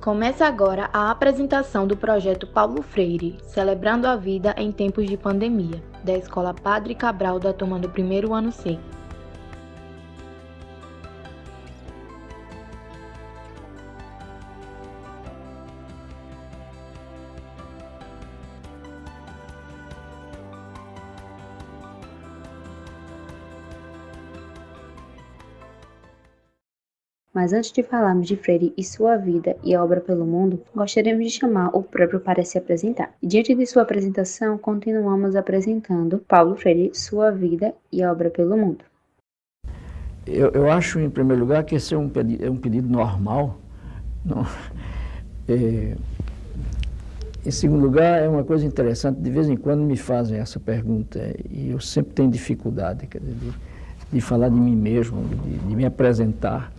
Começa agora a apresentação do projeto Paulo Freire, Celebrando a Vida em Tempos de Pandemia, da Escola Padre Cabral da turma do primeiro ano C. Mas antes de falarmos de Freire e sua vida e a obra pelo mundo, gostaríamos de chamar o próprio para se apresentar. E diante de sua apresentação, continuamos apresentando Paulo Freire, sua vida e a obra pelo mundo. Eu acho, em primeiro lugar, que esse é um pedido normal. Não, em segundo lugar, é uma coisa interessante, de vez em quando me fazem essa pergunta e eu sempre tenho dificuldade, quer dizer, de falar de mim mesmo, de me apresentar.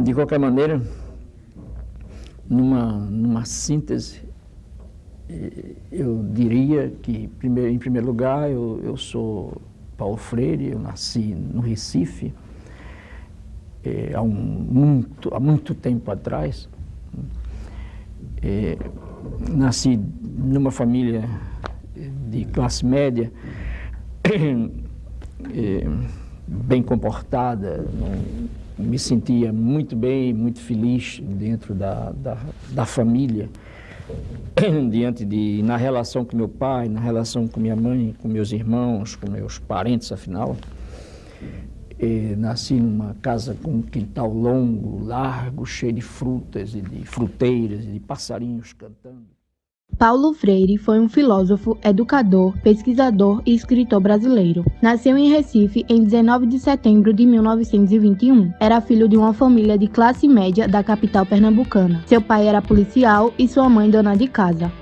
De qualquer maneira, numa síntese, eu diria que, em primeiro lugar, eu sou Paulo Freire, eu nasci no Recife, há muito tempo atrás. Nasci numa família de classe média, bem comportada, me sentia muito bem, muito feliz dentro da família, na relação com meu pai, na relação com minha mãe, com meus irmãos, com meus parentes, afinal. Nasci numa casa com um quintal longo, largo, cheio de frutas e de fruteiras e de passarinhos cantando. Paulo Freire foi um filósofo, educador, pesquisador e escritor brasileiro. Nasceu em Recife em 19 de setembro de 1921. Era filho de uma família de classe média da capital pernambucana. Seu pai era policial e sua mãe dona de casa.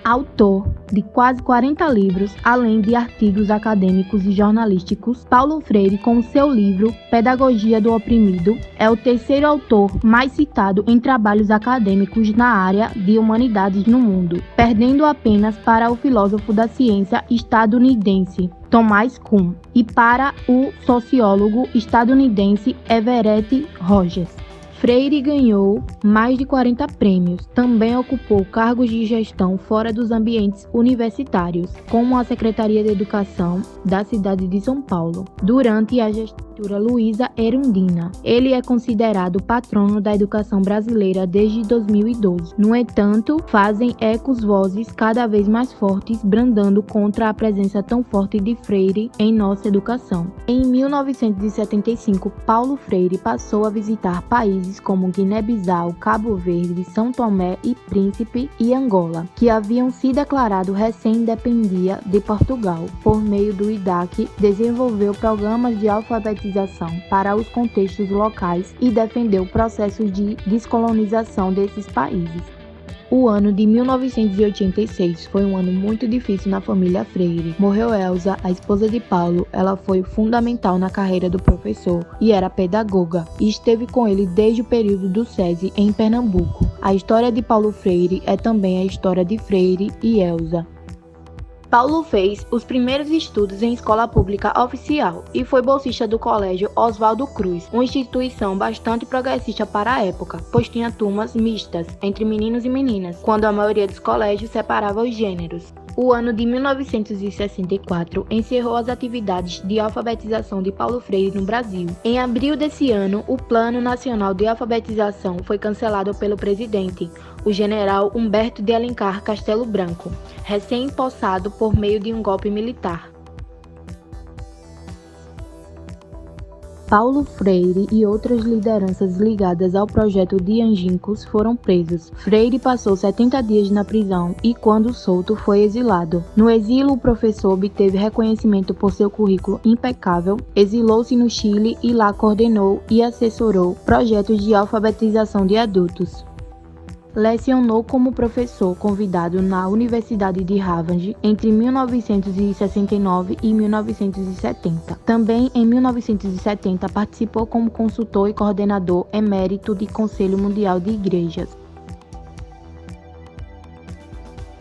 Autor de quase 40 livros, além de artigos acadêmicos e jornalísticos, Paulo Freire, com seu livro Pedagogia do Oprimido, é o terceiro autor mais citado em trabalhos acadêmicos na área de humanidades no mundo, perdendo apenas para o filósofo da ciência estadunidense Thomas Kuhn e para o sociólogo estadunidense Everett Rogers. Freire ganhou mais de 40 prêmios. Também ocupou cargos de gestão fora dos ambientes universitários, como a Secretaria de Educação da cidade de São Paulo, durante a gestão Luísa Erundina. Ele é considerado patrono da educação brasileira desde 2012. No entanto, fazem ecos vozes cada vez mais fortes, brandando contra a presença tão forte de Freire em nossa educação. Em 1975, Paulo Freire passou a visitar países como Guiné-Bissau, Cabo Verde, São Tomé e Príncipe e Angola, que haviam se declarado recém-independia de Portugal. Por meio do IDAC, desenvolveu programas de alfabetização para os contextos locais e defendeu processos de descolonização desses países. O ano de 1986 foi um ano muito difícil na família Freire. Morreu Elza, a esposa de Paulo. Ela foi fundamental na carreira do professor e era pedagoga, e esteve com ele desde o período do SESI em Pernambuco. A história de Paulo Freire é também a história de Freire e Elza. Paulo fez os primeiros estudos em escola pública oficial e foi bolsista do Colégio Oswaldo Cruz, uma instituição bastante progressista para a época, pois tinha turmas mistas entre meninos e meninas, quando a maioria dos colégios separava os gêneros. O ano de 1964 encerrou as atividades de alfabetização de Paulo Freire no Brasil. Em abril desse ano, o Plano Nacional de Alfabetização foi cancelado pelo presidente, o general Humberto de Alencar Castelo Branco, recém-empossado por meio de um golpe militar. Paulo Freire e outras lideranças ligadas ao projeto de Angicos foram presos. Freire passou 70 dias na prisão e, quando solto, foi exilado. No exílio, o professor obteve reconhecimento por seu currículo impecável, exilou-se no Chile e lá coordenou e assessorou projetos de alfabetização de adultos. Lecionou como professor convidado na Universidade de Harvard entre 1969 e 1970. Também em 1970 participou como consultor e coordenador emérito do Conselho Mundial de Igrejas.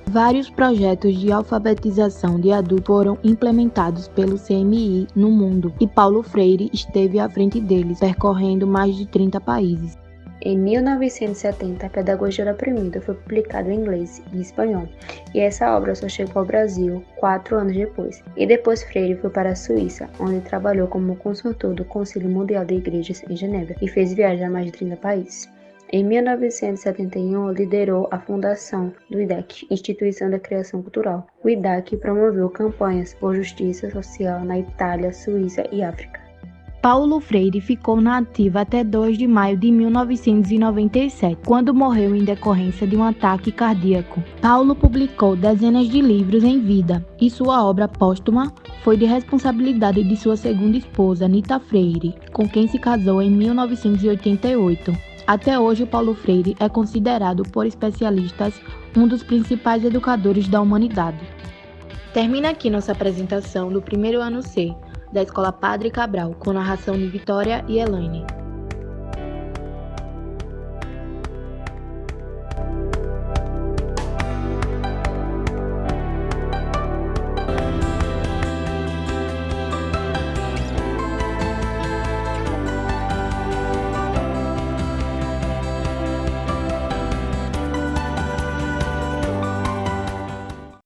Vários projetos de alfabetização de adultos foram implementados pelo CMI no mundo e Paulo Freire esteve à frente deles, percorrendo mais de 30 países. Em 1970, a Pedagogia do Oprimido foi publicada em inglês e espanhol, e essa obra só chegou ao Brasil 4 anos depois. E depois Freire foi para a Suíça, onde trabalhou como consultor do Conselho Mundial de Igrejas em Genebra e fez viagens a mais de 30 países. Em 1971, liderou a fundação do IDEC, Instituição da Criação Cultural. O IDEC promoveu campanhas por justiça social na Itália, Suíça e África. Paulo Freire ficou na ativa até 2 de maio de 1997, quando morreu em decorrência de um ataque cardíaco. Paulo publicou dezenas de livros em vida, e sua obra póstuma foi de responsabilidade de sua segunda esposa, Anita Freire, com quem se casou em 1988. Até hoje, Paulo Freire é considerado por especialistas um dos principais educadores da humanidade. Termina aqui nossa apresentação do primeiro ano C, da Escola Padre Cabral, com narração de Vitória e Elaine.